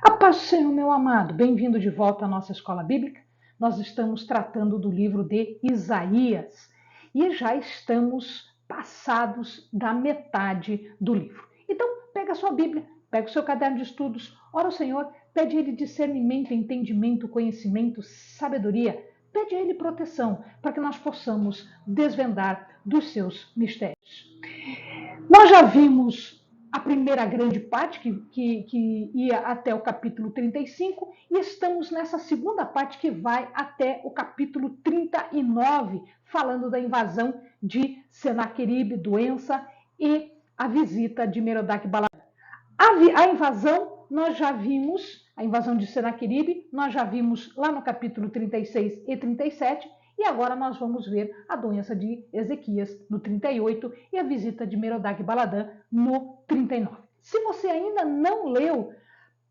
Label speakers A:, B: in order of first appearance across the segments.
A: A paz do Senhor, meu amado, bem-vindo de volta à nossa escola bíblica. Nós estamos tratando do livro de Isaías e já estamos passados da metade do livro. Então, pega a sua Bíblia, pega o seu caderno de estudos, ora ao Senhor, pede a Ele discernimento, entendimento, conhecimento, sabedoria, pede a Ele proteção para que nós possamos desvendar dos seus mistérios. Nós já vimos a primeira grande parte, que ia até o capítulo 35, e estamos nessa segunda parte que vai até o capítulo 39, falando da invasão de Senaqueribe, doença, e a visita de Merodach-Baladã. A invasão, nós já vimos, a invasão de Senaqueribe, nós já vimos lá no capítulo 36 e 37, e agora nós vamos ver a doença de Ezequias no 38 e a visita de Merodach-Baladã no 39. Se você ainda não leu,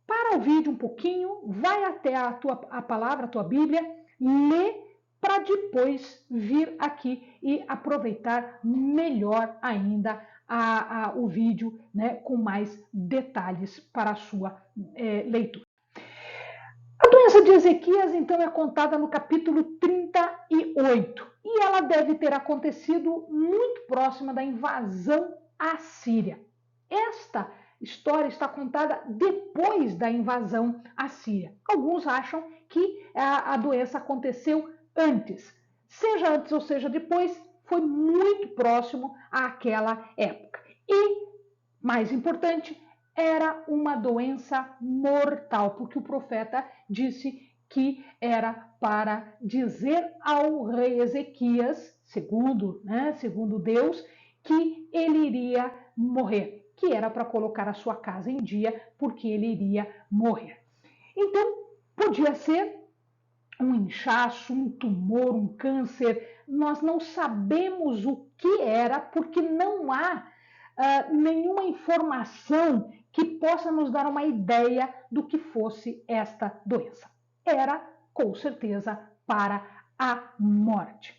A: para o vídeo um pouquinho, vai até a palavra, a tua Bíblia, lê para depois vir aqui e aproveitar melhor ainda o vídeo, né, com mais detalhes para a sua leitura. A doença de Ezequias, então, é contada no capítulo 38 e ela deve ter acontecido muito próxima da invasão à Síria. Esta história está contada depois da invasão à Síria. Alguns acham que a doença aconteceu antes. Seja antes ou seja depois, foi muito próximo àquela época. E, mais importante, era uma doença mortal, porque o profeta disse que era para dizer ao rei Ezequias, segundo Deus, que ele iria morrer, que era para colocar a sua casa em dia, porque ele iria morrer. Então, podia ser um inchaço, um tumor, um câncer, nós não sabemos o que era, porque não há nenhuma informação que possa nos dar uma ideia do que fosse esta doença. Era, com certeza, para a morte.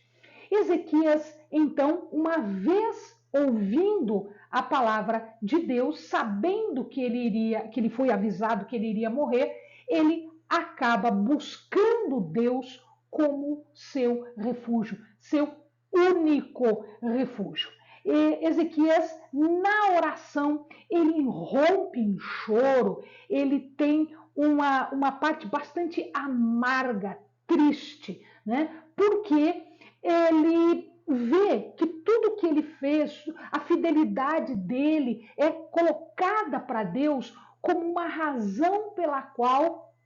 A: Ezequias, então, uma vez ouvindo a palavra de Deus, sabendo que ele foi avisado que ele iria morrer, ele acaba buscando Deus como seu refúgio, seu único refúgio. E Ezequias, na oração, ele rompe em choro, ele tem uma parte bastante amarga, triste, né? Porque ele vê que tudo que ele fez, a fidelidade dele é colocada para Deus como uma razão pela qual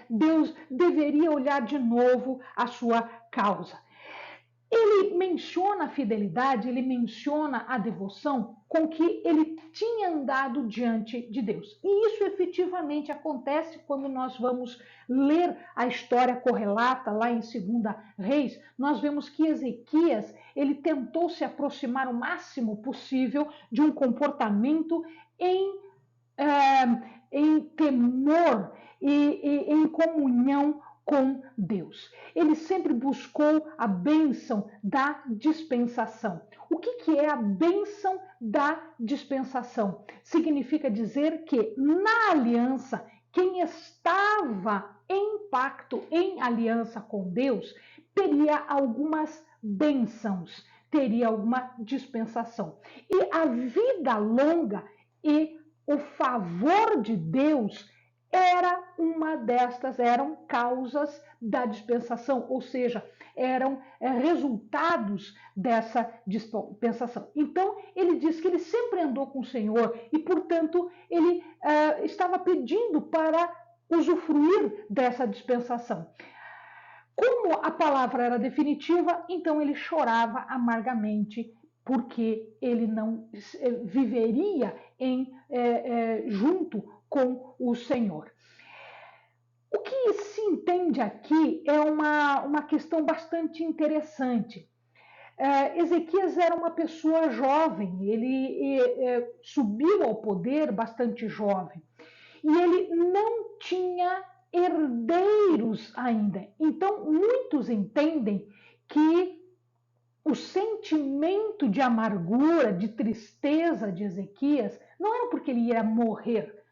A: Deus deveria olhar de novo a sua causa. Ele menciona a fidelidade, ele menciona a devoção com que ele tinha andado diante de Deus. E isso efetivamente acontece quando nós vamos ler a história correlata lá em 2 Reis. Nós vemos que Ezequias, ele tentou se aproximar o máximo possível de um comportamento em temor e em comunhão com Deus. Ele sempre buscou a bênção da dispensação. O que é a bênção da dispensação? Significa dizer que na aliança, quem estava em pacto, em aliança com Deus, teria algumas bênçãos, teria alguma dispensação. E a vida longa e o favor de Deus era uma destas, eram causas da dispensação, ou seja, eram resultados dessa dispensação. Então, ele diz que ele sempre andou com o Senhor e, portanto, ele estava pedindo para usufruir dessa dispensação. Como a palavra era definitiva, então ele chorava amargamente, porque ele não viveria junto com o Senhor. O que se entende aqui é uma questão bastante interessante. Ezequias era uma pessoa jovem, ele subiu ao poder bastante jovem, e ele não tinha herdeiros ainda. Então, muitos entendem que o sentimento de amargura, de tristeza de Ezequias, não era porque ele ia morrer,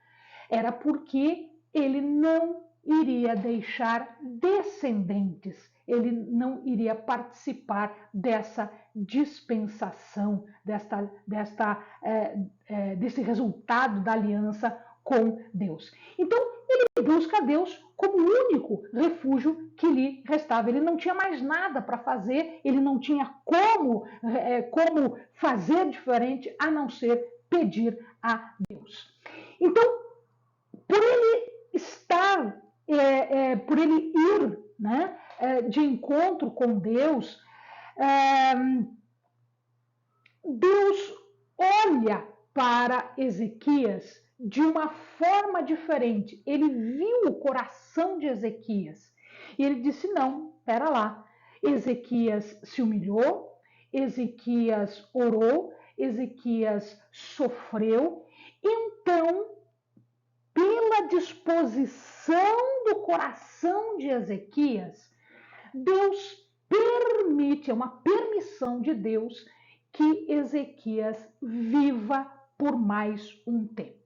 A: Era porque ele não iria deixar descendentes, ele não iria participar dessa dispensação, desse resultado da aliança com Deus. Então, ele busca Deus como o único refúgio que lhe restava. Ele não tinha mais nada para fazer, ele não tinha como fazer diferente a não ser pedir a Deus. Então, por ele estar, por ele ir, né, de encontro com Deus, Deus olha para Ezequias de uma forma diferente. Ele viu o coração de Ezequias e ele disse: não, espera lá. Ezequias se humilhou, Ezequias orou, Ezequias sofreu. Então, pela disposição do coração de Ezequias, Deus permite, é uma permissão de Deus, que Ezequias viva por mais um tempo.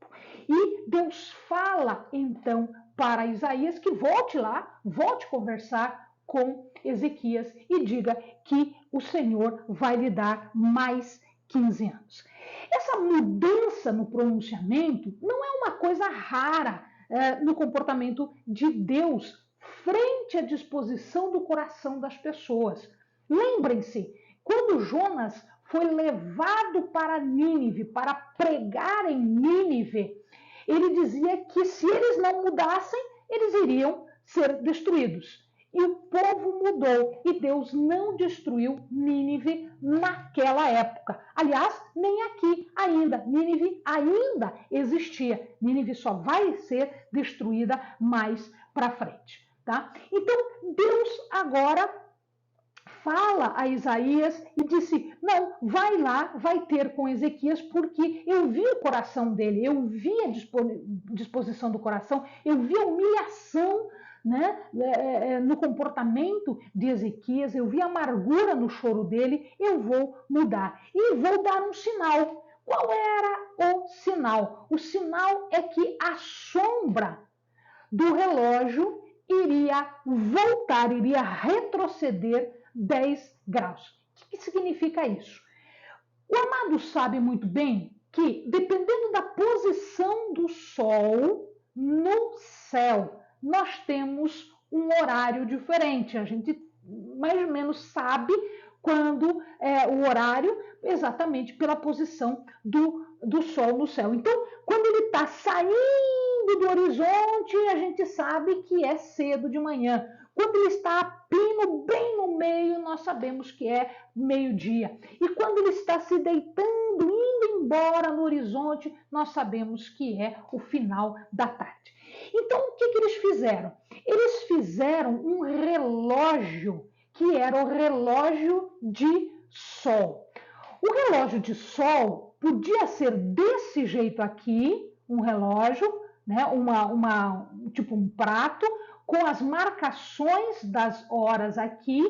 A: E Deus fala então para Isaías que volte lá, volte conversar com Ezequias e diga que o Senhor vai lhe dar mais 15 anos. Essa mudança no pronunciamento não é uma coisa rara no comportamento de Deus frente à disposição do coração das pessoas. Lembrem-se, quando Jonas foi levado para Nínive, para pregar em Nínive, ele dizia que se eles não mudassem, eles iriam ser destruídos. E o povo mudou e Deus não destruiu Nínive naquela época. Aliás, nem aqui ainda. Nínive ainda existia. Nínive só vai ser destruída mais para frente. Tá? Então, Deus agora fala a Isaías e disse: não, vai lá, vai ter com Ezequias, porque eu vi o coração dele, eu vi a disposição do coração, eu vi a humilhação, né, no comportamento de Ezequias, eu vi a amargura no choro dele, eu vou mudar e vou dar um sinal. Qual era o sinal? O sinal é que a sombra do relógio iria voltar, iria retroceder 10 graus. O que significa isso? O amado sabe muito bem que, dependendo da posição do Sol no céu, nós temos um horário diferente. A gente mais ou menos sabe quando é o horário, exatamente pela posição do Sol no céu. Então, quando ele está saindo do horizonte, a gente sabe que é cedo de manhã. Quando ele está a pino bem no meio, nós sabemos que é meio-dia. E quando ele está se deitando, indo embora no horizonte, nós sabemos que é o final da tarde. Então, o que eles fizeram? Eles fizeram um relógio que era o relógio de sol. O relógio de sol podia ser desse jeito aqui, um relógio, né, tipo um prato, com as marcações das horas aqui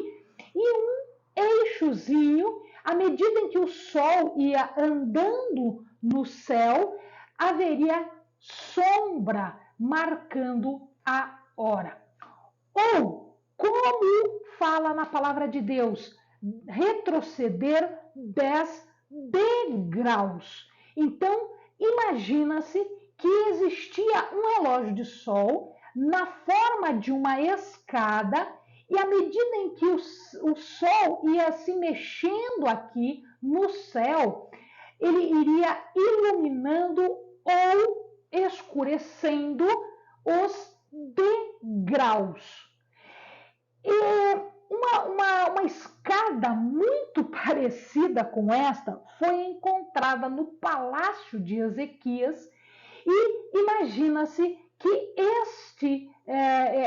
A: e um eixozinho. À medida em que o sol ia andando no céu, haveria sombra marcando a hora. Ou, como fala na palavra de Deus, retroceder 10 degraus. Então, imagina-se que existia um relógio de sol na forma de uma escada, e à medida em que o sol ia se mexendo aqui no céu, ele iria iluminando ou escurecendo os degraus. E uma escada muito parecida com esta foi encontrada no palácio de Ezequias, e imagina-se que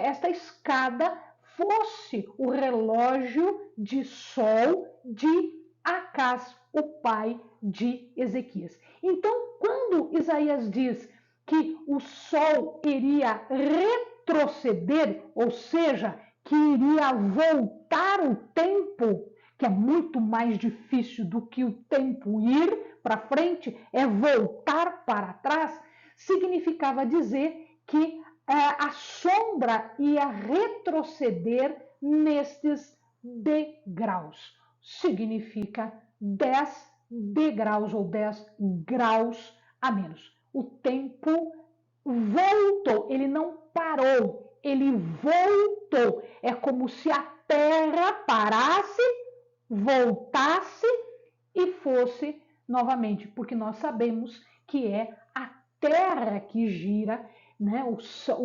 A: esta escada fosse o relógio de sol de Acás, o pai de Ezequias. Então, quando Isaías diz que o sol iria retroceder, ou seja, que iria voltar o tempo, que é muito mais difícil do que o tempo ir para frente, é voltar para trás, significava dizer que a sombra ia retroceder nestes degraus. Significa 10 degraus ou 10 graus a menos. O tempo voltou, ele não parou, ele voltou. É como se a Terra parasse, voltasse e fosse novamente, porque nós sabemos que é a Terra que gira, né? O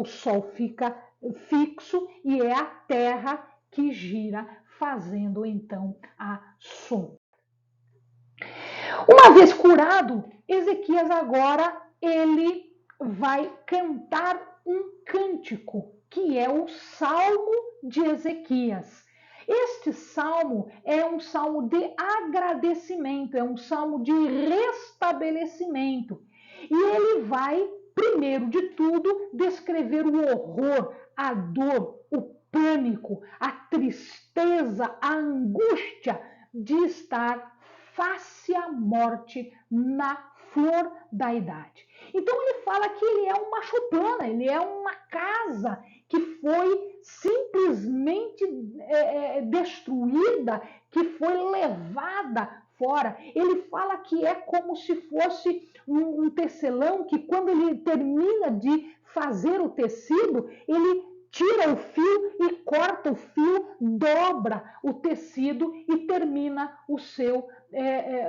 A: Sol fica fixo e é a Terra que gira, fazendo então a sombra. Uma vez curado, Ezequias agora ele vai cantar um cântico, que é o Salmo de Ezequias. Este salmo é um salmo de agradecimento, é um salmo de restabelecimento. E ele vai, primeiro de tudo, descrever o horror, a dor, o pânico, a tristeza, a angústia de estar face à morte na flor da idade. Então ele fala que ele é uma choupana, ele é uma casa que foi simplesmente destruída, que foi levada fora. Ele fala que é como se fosse um tecelão que, quando ele termina de fazer o tecido, ele tira o fio e corta o fio, dobra o tecido e termina o seu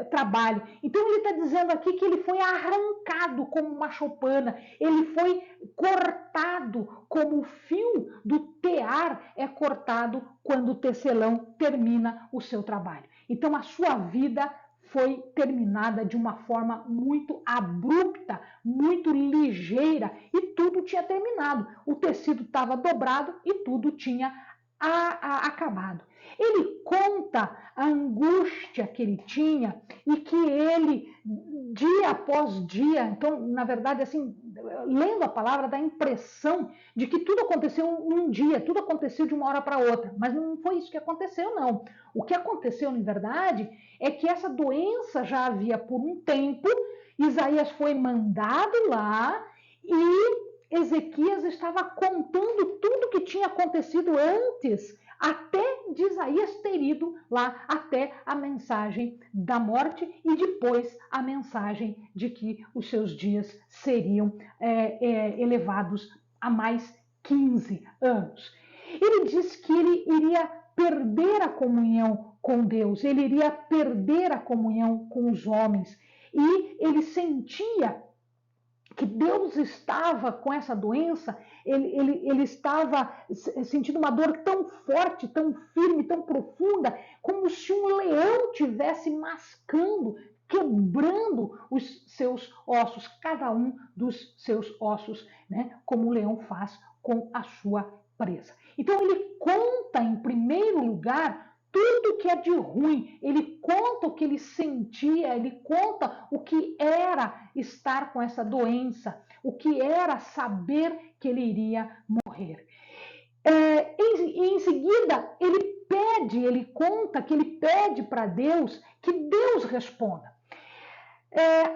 A: trabalho. Então ele está dizendo aqui que ele foi arrancado como uma choupana, ele foi cortado como o fio do tear é cortado quando o tecelão termina o seu trabalho. Então a sua vida foi terminada de uma forma muito abrupta, muito ligeira, e tudo tinha terminado. O tecido estava dobrado e tudo tinha acabado. Ele conta a angústia que ele tinha e que ele, dia após dia, então, na verdade, assim, lendo a palavra, dá a impressão de que tudo aconteceu num dia, tudo aconteceu de uma hora para outra, mas não foi isso que aconteceu, não. O que aconteceu, na verdade, é que essa doença já havia por um tempo, Isaías foi mandado lá e Ezequias estava contando tudo que tinha acontecido antes, até de Isaías ter ido lá, até a mensagem da morte e depois a mensagem de que os seus dias seriam elevados a mais 15 anos. Ele diz que ele iria perder a comunhão com Deus, ele iria perder a comunhão com os homens, e ele sentia que Deus estava com essa doença, ele estava sentindo uma dor tão forte, tão firme, tão profunda, como se um leão tivesse mascando, quebrando os seus ossos, cada um dos seus ossos, né? Como o leão faz com a sua presa. Então ele conta, em primeiro lugar, tudo que é de ruim, ele conta o que ele sentia, ele conta o que era estar com essa doença, o que era saber que ele iria morrer. Em seguida, ele conta que ele pede para Deus que Deus responda.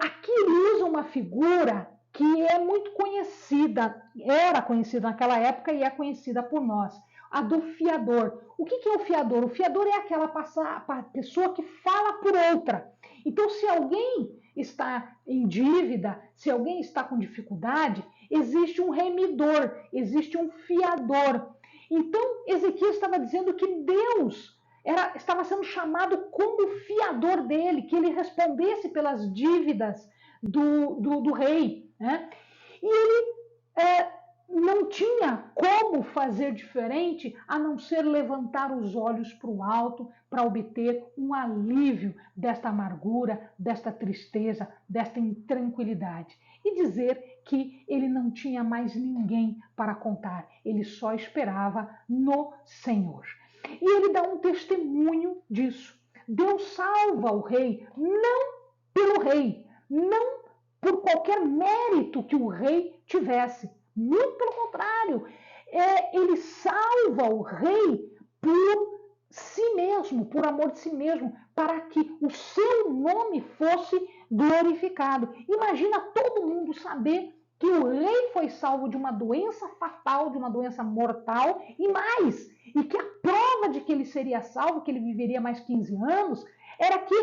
A: Aqui ele usa uma figura que é muito conhecida, era conhecida naquela época e é conhecida por nós, a do fiador. O que é o fiador? O fiador é aquela pessoa que fala por outra. Então, se alguém está em dívida, se alguém está com dificuldade, existe um remidor, existe um fiador. Então, Ezequias estava dizendo que Deus estava sendo chamado como fiador dele, que ele respondesse pelas dívidas do rei, né? E ele não tinha como fazer diferente a não ser levantar os olhos para o alto para obter um alívio desta amargura, desta tristeza, desta intranquilidade. E dizer que ele não tinha mais ninguém para contar, ele só esperava no Senhor. E ele dá um testemunho disso. Deus salva o rei, não pelo rei, não por qualquer mérito que o rei tivesse. Muito pelo contrário, ele salva o rei por si mesmo, por amor de si mesmo, para que o seu nome fosse glorificado. Imagina todo mundo saber que o rei foi salvo de uma doença fatal, de uma doença mortal, e mais, e que a prova de que ele seria salvo, que ele viveria mais 15 anos, era que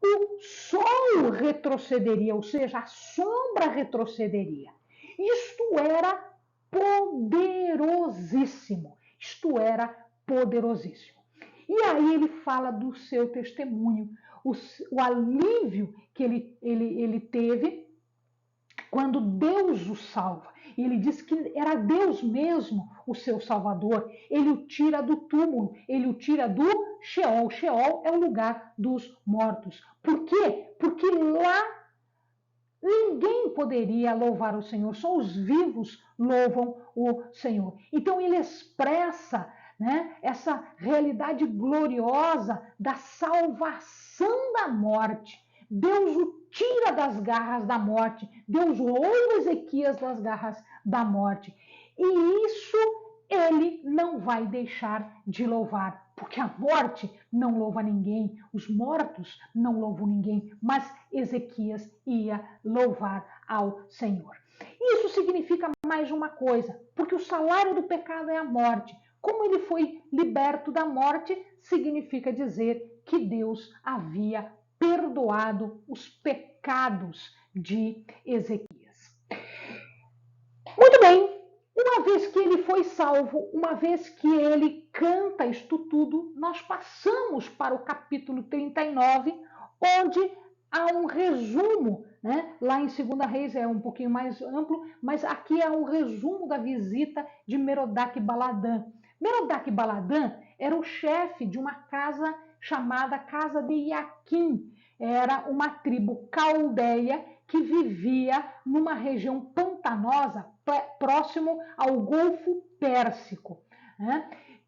A: o sol retrocederia, ou seja, a sombra retrocederia. Isto era poderosíssimo. Isto era poderosíssimo. E aí ele fala do seu testemunho, o alívio que ele teve quando Deus o salva. E ele diz que era Deus mesmo o seu salvador. Ele o tira do túmulo, ele o tira do Sheol. Sheol é o lugar dos mortos. Por quê? Porque lá ninguém poderia louvar o Senhor, só os vivos louvam o Senhor. Então ele expressa, né, essa realidade gloriosa da salvação da morte. Deus o tira das garras da morte, Deus rouba Ezequias das garras da morte. E isso ele não vai deixar de louvar, porque a morte não louva ninguém, os mortos não louvam ninguém, mas Ezequias ia louvar ao Senhor. Isso significa mais uma coisa, porque o salário do pecado é a morte. Como ele foi liberto da morte, significa dizer que Deus havia perdoado os pecados de Ezequias. Muito bem, uma vez que ele foi salvo, uma vez que ele canta isto tudo, nós passamos para o capítulo 39, onde há um resumo, né? Lá em 2 Reis é um pouquinho mais amplo, mas aqui é um resumo da visita de Merodach-Baladã. Merodach-Baladã era o chefe de uma casa chamada Casa de Iaquim. Era uma tribo caldeia que vivia numa região pantanosa próximo ao Golfo Pérsico.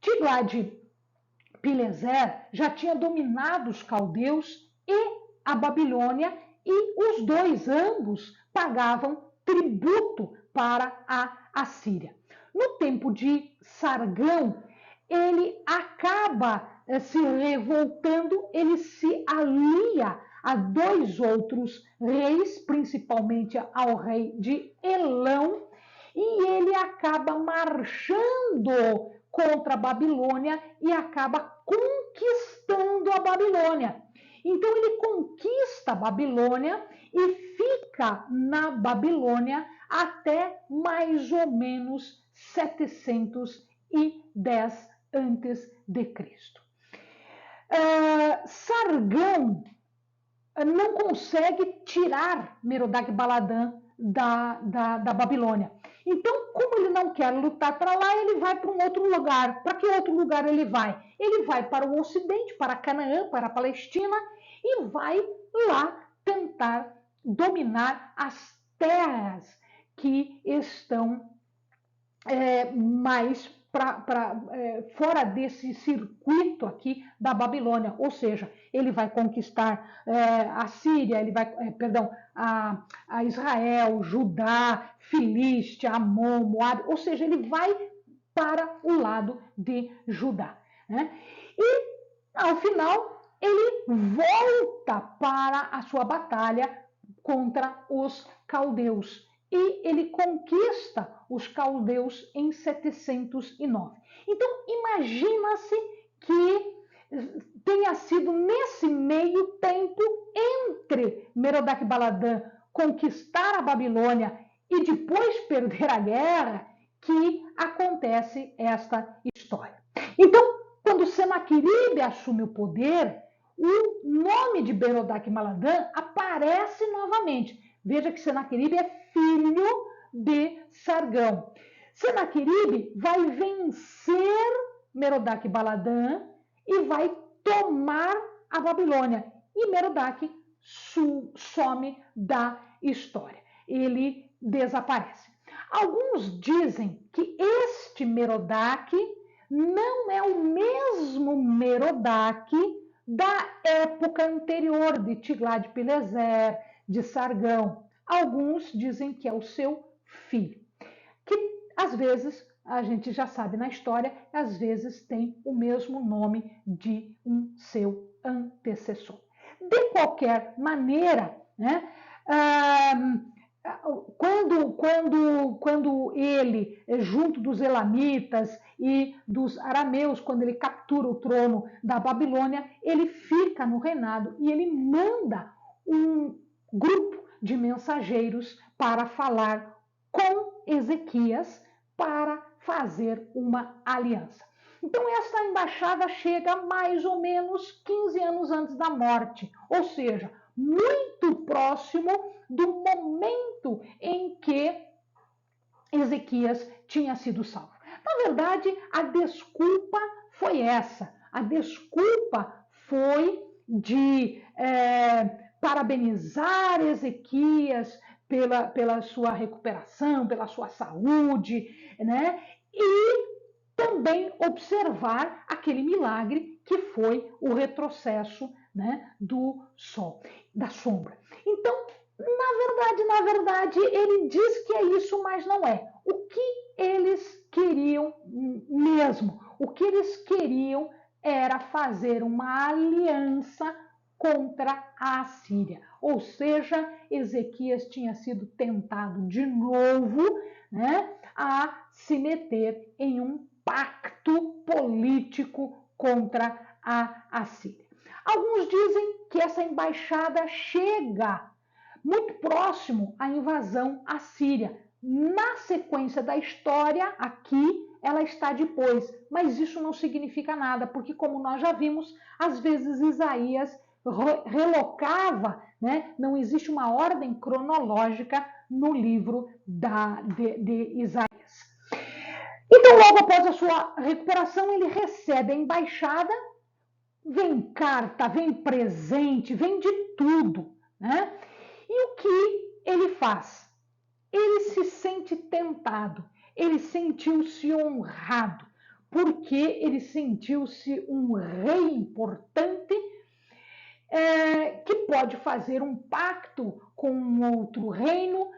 A: Tiglat-Pileser já tinha dominado os caldeus e a Babilônia, e os dois, ambos, pagavam tributo para a Assíria. No tempo de Sargão, ele acaba se revoltando, ele se alia a dois outros reis, principalmente ao rei de Elão, e ele acaba marchando contra a Babilônia e acaba conquistando a Babilônia. Então ele conquista a Babilônia e fica na Babilônia até mais ou menos 710 a.C. Sargão não consegue tirar Merodach-Baladã da Babilônia. Então, como ele não quer lutar para lá, ele vai para um outro lugar. Para que outro lugar ele vai? Ele vai para o Ocidente, para Canaã, para a Palestina, e vai lá tentar dominar as terras que estão mais fora desse circuito aqui da Babilônia, ou seja, ele vai conquistar a Síria, ele vai, a Israel, Judá, Filístia, Amon, Moab, ou seja, ele vai para o lado de Judá. Né? E, ao final, ele volta para a sua batalha contra os caldeus. E ele conquista os caldeus em 709. Então, imagina-se que tenha sido nesse meio tempo entre Merodach-Baladã conquistar a Babilônia e depois perder a guerra que acontece esta história. Então, quando Senaqueribe assume o poder, o nome de Merodach-Baladã aparece novamente. Veja que Senaqueribe é filho de Sargão. Senaqueribe vai vencer Merodach-Baladã e vai tomar a Babilônia. E Merodach some da história. Ele desaparece. Alguns dizem que este Merodach não é o mesmo Merodach da época anterior de Tiglat-Pileser, de Sargão. Alguns dizem que é o seu filho, que às vezes, a gente já sabe na história, às vezes tem o mesmo nome de um seu antecessor. De qualquer maneira, né, quando ele, junto dos elamitas e dos arameus, quando ele captura o trono da Babilônia, ele fica no reinado e ele manda um grupo de mensageiros para falar com Ezequias para fazer uma aliança. Então, essa embaixada chega mais ou menos 15 anos antes da morte, ou seja, muito próximo do momento em que Ezequias tinha sido salvo. Na verdade, a desculpa foi essa. A desculpa foi de parabenizar Ezequias pela sua recuperação, pela sua saúde, né? E também observar aquele milagre que foi o retrocesso, né, do sol, da sombra. Então, na verdade, ele diz que é isso, mas não é. O que eles queriam mesmo, o que eles queriam era fazer uma aliança contra a Assíria. Ou seja, Ezequias tinha sido tentado de novo, né, a se meter em um pacto político contra a Assíria. Alguns dizem que essa embaixada chega muito próximo à invasão assíria. Na sequência da história, aqui, ela está depois, mas isso não significa nada, porque como nós já vimos, às vezes Isaías relocava, né? Não existe uma ordem cronológica no livro de Isaías. Então, logo após a sua recuperação, ele recebe a embaixada, vem carta, vem presente, vem de tudo, né? E o que ele faz? Ele se sente tentado, ele sentiu-se honrado, porque ele sentiu-se um rei importante que pode fazer um pacto com um outro reino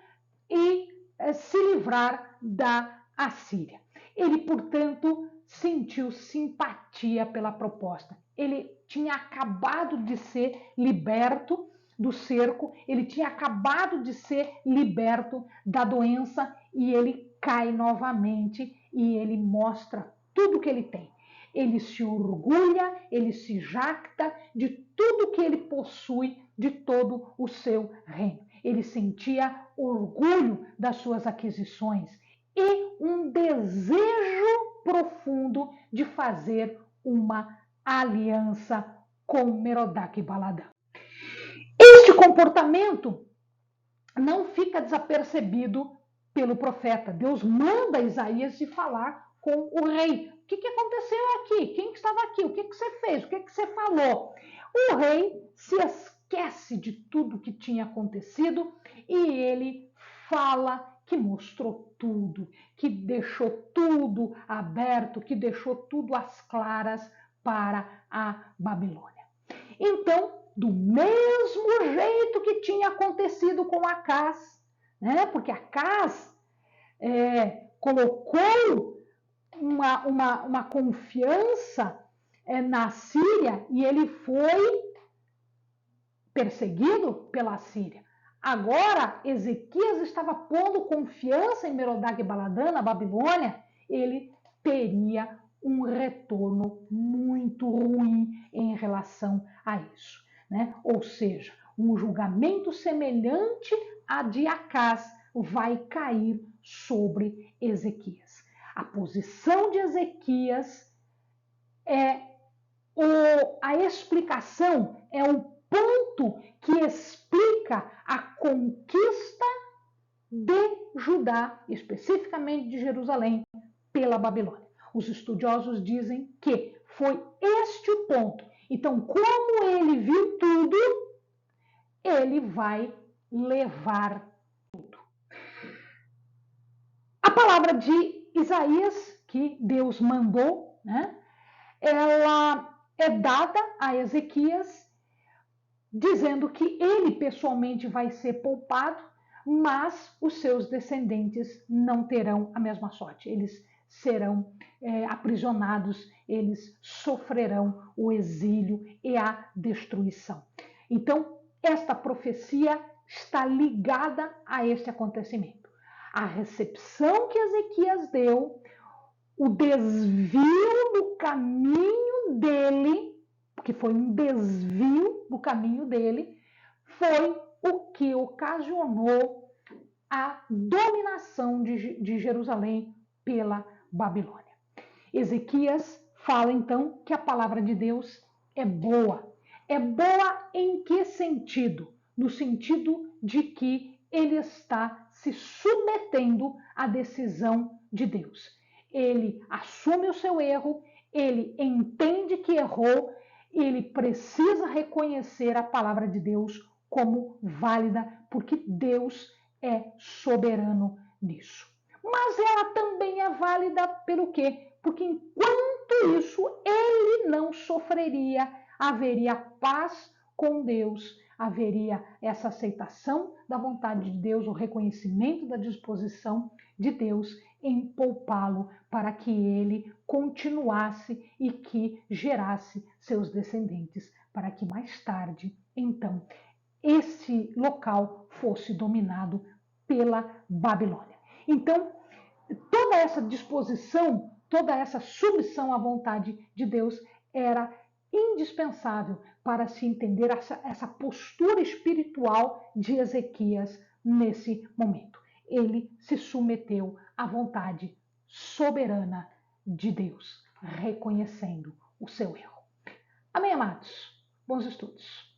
A: e se livrar da Assíria. Ele, portanto, sentiu simpatia pela proposta. Ele tinha acabado de ser liberto do cerco, ele tinha acabado de ser liberto da doença e ele cai novamente e ele mostra tudo que ele tem. Ele se orgulha, ele se jacta de tudo que ele possui, de todo o seu reino. Ele sentia orgulho das suas aquisições e um desejo profundo de fazer uma aliança com Merodach Baladã. Este comportamento não fica desapercebido pelo profeta. Deus manda Isaías de falar com o rei. O que aconteceu aqui? Quem estava aqui? O que você fez? O que você falou? O rei se esquece de tudo que tinha acontecido e ele fala que mostrou tudo, que deixou tudo aberto, que deixou tudo às claras para a Babilônia. Então, do mesmo jeito que tinha acontecido com Acaz, né? Porque Acaz colocou uma confiança na Síria e ele foi perseguido pela Síria. Agora, Ezequias estava pondo confiança em Merodach Baladã, na Babilônia, ele teria um retorno muito ruim em relação a isso, né? Ou seja, um julgamento semelhante a de Acaz vai cair sobre Ezequias. A posição de Ezequias a explicação, é o ponto que explica a conquista de Judá, especificamente de Jerusalém, pela Babilônia. Os estudiosos dizem que foi este o ponto. Então, como ele viu tudo, ele vai levar tudo. A palavra de Isaías, que Deus mandou, né, ela é dada a Ezequias, dizendo que ele pessoalmente vai ser poupado, mas os seus descendentes não terão a mesma sorte. Eles serão aprisionados, eles sofrerão o exílio e a destruição. Então, esta profecia está ligada a este acontecimento. A recepção que Ezequias deu, o desvio do caminho dele, que foi um desvio do caminho dele, foi o que ocasionou a dominação de Jerusalém pela Babilônia. Ezequias fala então que a palavra de Deus é boa. É boa em que sentido? No sentido de que ele está se submetendo à decisão de Deus. Ele assume o seu erro, ele entende que errou, ele precisa reconhecer a palavra de Deus como válida, porque Deus é soberano nisso. Mas ela também é válida pelo quê? Porque enquanto isso ele não sofreria, haveria paz com Deus, haveria essa aceitação da vontade de Deus, o reconhecimento da disposição de Deus em poupá-lo para que ele continuasse e que gerasse seus descendentes, para que mais tarde, então, esse local fosse dominado pela Babilônia. Então, toda essa disposição, toda essa submissão à vontade de Deus era indispensável para se entender essa postura espiritual de Ezequias nesse momento. Ele se submeteu à vontade soberana de Deus, reconhecendo o seu erro. Amém, amados? Bons estudos.